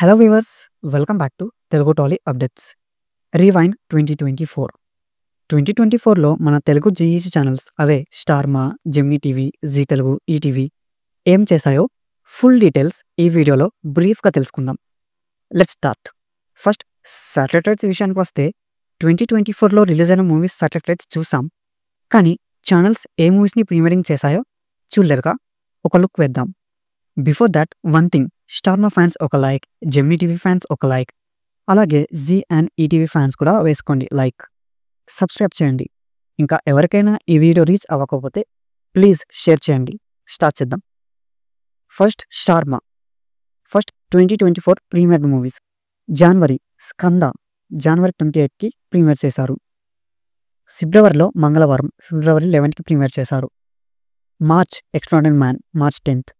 Hello viewers, welcome back to Telugu tally updates. Rewind 2024. 2024లో మన Telugu GEC channels అవే Star Maa, Gemini TV, Zee Telugu, ETV ఏం చేశాయో full details ఈ వీడియోలో బ్రీఫ్గా తెలుసుకుందాం. Let's start. First satellite rights విషయానికి వస్తే 2024లో రిలీజ్ అయిన మూవీస్ శాటిలైట్ రైట్స్ చూసాం, కానీ ఛానల్స్ ఏ మూవీస్ని ప్రీమియరింగ్ చేశాయో చూడలేరుగా. ఒక లుక్ వేద్దాం. Before that one thing, star Maa fans ఒక లైక్, జెమినీ టీవీ ఫ్యాన్స్ ఒక లైక్, అలాగే జీ అండ్ ఈటీవీ ఫ్యాన్స్ కూడా వేసుకోండి లైక్. సబ్స్క్రైబ్ చేయండి. ఇంకా ఎవరికైనా ఈ వీడియో రీచ్ అవ్వకపోతే ప్లీజ్ షేర్ చేయండి. స్టార్ట్ చేద్దాం. First star Maa. First 2024 premiere movies. జనవరి స్కంద జనవరి 28కి ప్రీమియర్ చేశారు. ఫిబ్రవరిలో మంగళవారం ఫిబ్రవరి 11కి ప్రీమియర్ చేశారు. March extraordinary man March 10th,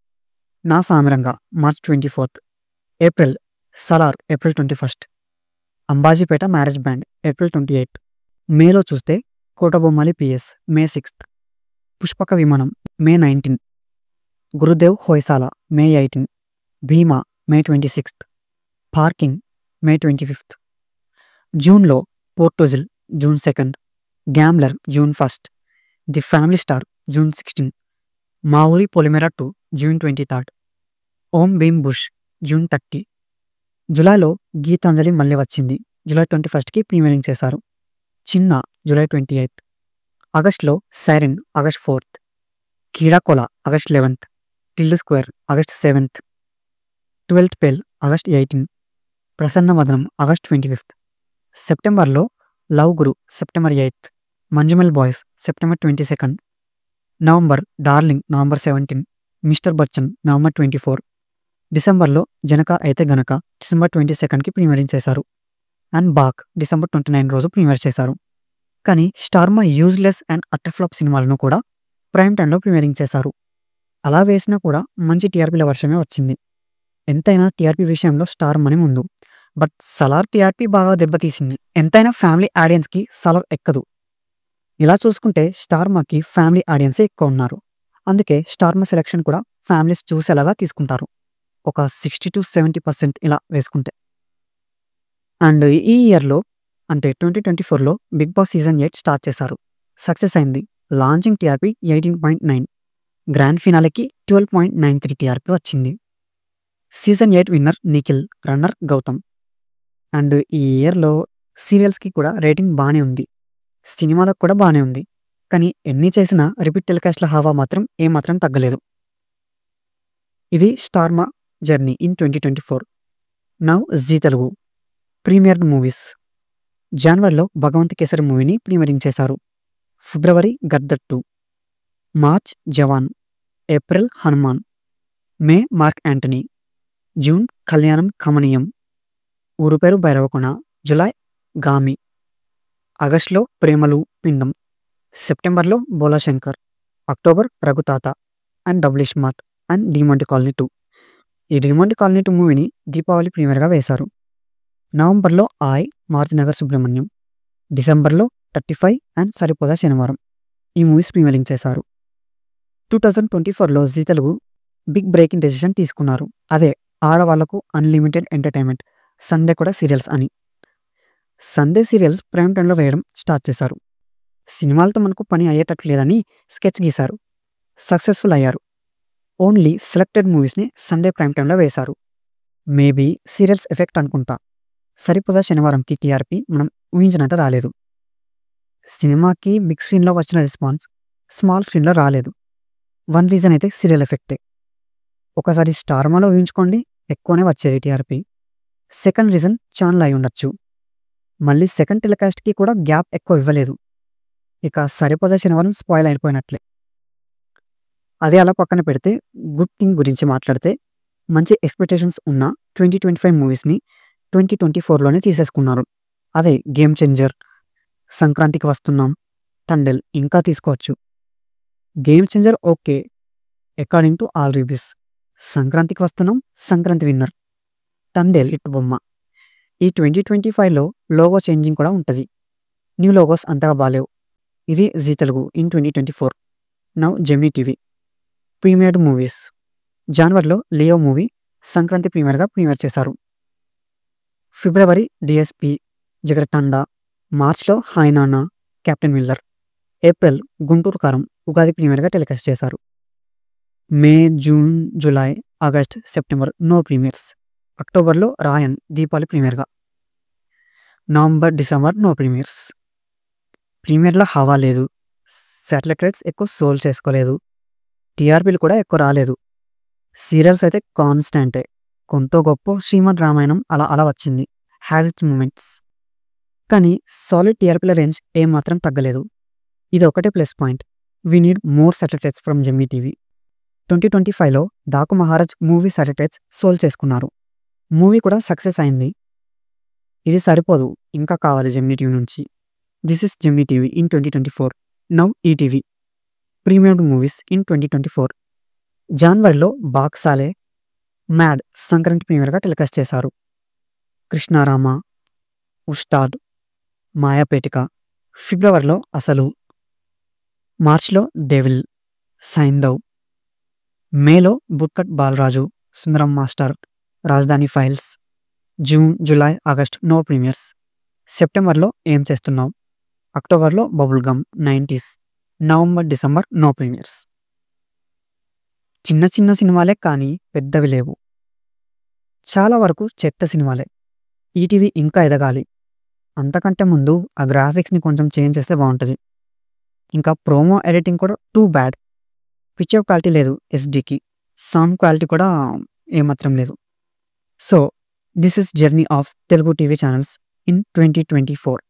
Naa Saamiranga March 24th, April Salaar April 21st, Ambajipeta marriage band April 28th, మేలో చూస్తే Kotabommali PS May 6th, Pushpaka Vimanam May 19, Gurudev Hoysala May 18, Bhimaa May 26th, parking May 25th. జూన్లో పోర్టోజిల్ జూన్ 2nd, గ్యామ్లర్ June 1st, the family star June 16, Maa Oori Polimera 2 June 23rd, Om Bheem Bush June 30. జూలైలో గీతాంజలి మళ్ళీ వచ్చింది July 21కి ప్రీమియరింగ్ చేశారు. చిన్న జూలై 28th, ఆగస్ట్లో siren August 4th, Keedaa Cola August 11th, Tillu square August 7th, 12th fail August 18, Prasanna Vadanam August 25th. సెప్టెంబర్లో love Guru September 8th, Manjummel boys September 22nd, November darling November 17, mister Bachchan November 24, డిసెంబర్లో జనక అయితే గనక డిసెంబర్ 22కి ప్రీమియరింగ్ చేశారు. అండ్ బాక్ డిసెంబర్ 29 రోజు premier చేశారు. కానీ Star Maa useless and utter flop సినిమాలను కూడా ప్రైమ్ టైంలో ప్రీమియరింగ్ చేశారు. అలా వేసినా కూడా మంచి టీఆర్పీల వర్షమే వచ్చింది. ఎంతైనా టీఆర్పీ విషయంలో స్టార్ మనీ ముందు, బట్ సలార్ టీఆర్పీ బాగా దెబ్బతీసింది. ఎంతైనా ఫ్యామిలీ ఆడియన్స్కి సలార్ ఎక్కదు. ఇలా చూసుకుంటే స్టార్మాకి ఫ్యామిలీ ఆడియన్సే ఎక్కువ ఉన్నారు. అందుకే స్టార్మా సెలెక్షన్ కూడా ఫ్యామిలీస్ చూసేలాగా తీసుకుంటారు, ఒక 60-70% ఇలా వేసుకుంటే. అండ్ ఈ ఇయర్లో అంటే 2024లో బిగ్ బాస్ సీజన్ 8 స్టార్ట్ చేశారు. సక్సెస్ అయింది. లాంచింగ్ టీఆర్పీ 18.9, గ్రాండ్ ఫినాలేకి 12.93 టీఆర్పీ వచ్చింది. Season 8 winner Nikhil, runner Gautam. And ఈ ఇయర్లో సీరియల్స్కి కూడా రేటింగ్ బాగానే ఉంది, సినిమాలకు కూడా బాగానే ఉంది. కానీ ఎన్ని చేసినా రిపీట్ టెలికాస్ట్ల హవా మాత్రం ఏమాత్రం తగ్గలేదు. ఇది Star Maa journey in 2024. Now G Telugu ప్రీమియర్డ్ movies. జనవరిలో భగవంత్ కేసరి మూవీని ప్రీమియరింగ్ చేశారు. ఫిబ్రవరి గద్దర్ 2, మార్చ్ జవాన్, ఏప్రిల్ హనుమాన్, మే మార్క్ యాంటనీ, జూన్ కళ్యాణం కమనీయం, ఊరు పేరు భైరవకొన, జులై గామి, ఆగస్టులో ప్రేమలు పిండం, సెప్టెంబర్లో Bholaashankar, October Raghuthatha and double smart and Demonte colony 2. ఈ డిమాంటి కాలనీ 2 మూవీని దీపావళి ప్రీమియర్గా వేశారు. నవంబర్లో ఆయ్, మార్చినగర్ సుబ్రహ్మణ్యం, డిసెంబర్లో 35 అండ్ సరిపోదా శనివారం ఈ మూవీస్ ప్రీమియరింగ్ చేశారు. 2024లో Zee Telugu big breaking decision తీసుకున్నారు. అదే ఆడవాళ్లకు అన్లిమిటెడ్ ఎంటర్టైన్మెంట్, సండే కూడా సీరియల్స్ అని. సండే సీరియల్స్ ప్రైమ్ టైంలో వేయడం స్టార్ట్ చేశారు. సినిమాలతో మనకు పని అయ్యేటట్లు లేదని స్కెచ్ గీశారు. సక్సెస్ఫుల్ అయ్యారు. ఓన్లీ సెలెక్టెడ్ మూవీస్ని సండే ప్రైమ్ టైంలో వేశారు. మేబీ సీరియల్స్ ఎఫెక్ట్ అనుకుంటా. సరిపోదా శనివారంకి టీఆర్పీ మనం ఊహించినట్టు రాలేదు. సినిమాకి బిగ్ స్క్రీన్లో వచ్చిన రెస్పాన్స్ స్మాల్ స్క్రీన్లో రాలేదు. వన్ రీజన్ అయితే సీరియల్ ఎఫెక్టే. ఒకసారి స్టార్మాలో ఊహించుకోండి, ఎక్కువనే వచ్చేది టీఆర్పీ. సెకండ్ రీజన్ ఛానల్ అయి ఉండొచ్చు. మళ్ళీ సెకండ్ టెలికాస్ట్కి కూడా గ్యాప్ ఎక్కువ ఇవ్వలేదు. ఇక సరిపోదా శనివారం స్పాయిల్ అయిపోయినట్లే. అదే అలా పక్కన పెడితే గుడ్ థింగ్ గురించి మాట్లాడితే, మంచి ఎక్స్పెక్టేషన్స్ ఉన్న 2025 మూవీస్ని 2024లోనే తీసేసుకున్నారు. అదే గేమ్ చేంజర్, సంక్రాంతికి వస్తున్నాం, తండెల్ ఇంకా తీసుకోవచ్చు. Game changer okay according to all reviews. సంక్రాంతికి వస్తున్నాం సంక్రాంతి విన్నర్, తండెల్ ఇటు బొమ్మ. ఈ 2025లో లోగో చేంజింగ్ కూడా ఉంటుంది. న్యూ లోగోస్ అంతగా బాలేవు. ఇది Zee Telugu in 2024. Now Gemini TV premiered movies. జనవరిలో లియో మూవీ సంక్రాంతి ప్రీమియర్గా ప్రీమియర్ చేశారు. ఫిబ్రవరి డిఎస్పి జగరతండ, మార్చ్లో హాయ్ నాన్న, కెప్టెన్ మిల్లర్, ఏప్రిల్ గుంటూరు కారం ఉగాది ప్రీమియర్గా టెలికాస్ట్ చేశారు. May, June, July, August, September no premieres. అక్టోబర్లో రాయన్ దీపావళి ప్రీమియర్గా. November, December no premieres. ప్రీమియర్లో హవా లేదు, శాటిలైట్ రైట్స్ ఎక్కువ సోల్ చేసుకోలేదు, టీఆర్పీలు కూడా ఎక్కువ రాలేదు. సీరియల్స్ అయితే కాన్స్టాంటే, కొంత గొప్ప శ్రీమద్ రామాయణం అలా అలా వచ్చింది, హ్యాజ్ ఇట్స్ మూమెంట్స్. కానీ సాలిడ్ టీఆర్పీల రేంజ్ ఏమాత్రం తగ్గలేదు. ఇది ఒకటే plus point. We need more satellites from Gemini TV. 2025లో Daaku Maharaj movie satellites sold చేసుకున్నారు. మూవీ కూడా సక్సెస్ అయింది. ఇది సరిపోదు, ఇంకా కావాలి జెమినీ టీవీ నుంచి. This is Gemini TV in 2024. Now ETV premiered movies in 2024. జనవరిలో బాక్సాలే, మ్యాడ్ సంక్రాంతి ప్రీమియర్గా టెలికాస్ట్ చేశారు. కృష్ణారామ, ఉస్తాద్, మాయాపేటిక. ఫిబ్రవరిలో అసలు, మార్చ్లో డెవిల్, సైంధవ్, మేలో bootcut Balaraju, Sundaram master, Rajadhani files. June, July, August no premieres. సెప్టెంబర్లో ఏం చేస్తున్నావు, అక్టోబర్లో bubblegum 90s, November, December no premieres. చిన్న చిన్న సినిమాలే కానీ పెద్దవి లేవు, చాలా వరకు చెత్త సినిమాలే. ఈటీవీ ఇంకా ఎదగాలి. అంతకంటే ముందు ఆ గ్రాఫిక్స్ని కొంచెం చేంజ్ చేస్తే బాగుంటుంది. ఇంకా ప్రోమో ఎడిటింగ్ కూడా టూ బ్యాడ్. పిక్చర్ క్వాలిటీ లేదు ఎస్డీకి, సౌండ్ క్వాలిటీ కూడా ఏమాత్రం లేదు. So this is journey of Telugu TV channels in 2024.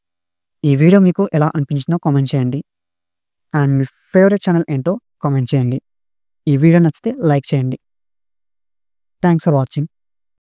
ఈ వీడియో మీకు ఎలా అనిపించిందో కామెంట్ చేయండి. అండ్ మీ ఫేవరెట్ ఛానల్ ఏంటో కామెంట్ చేయండి. ఈ వీడియో నచ్చితే లైక్ చేయండి. Thanks for watching.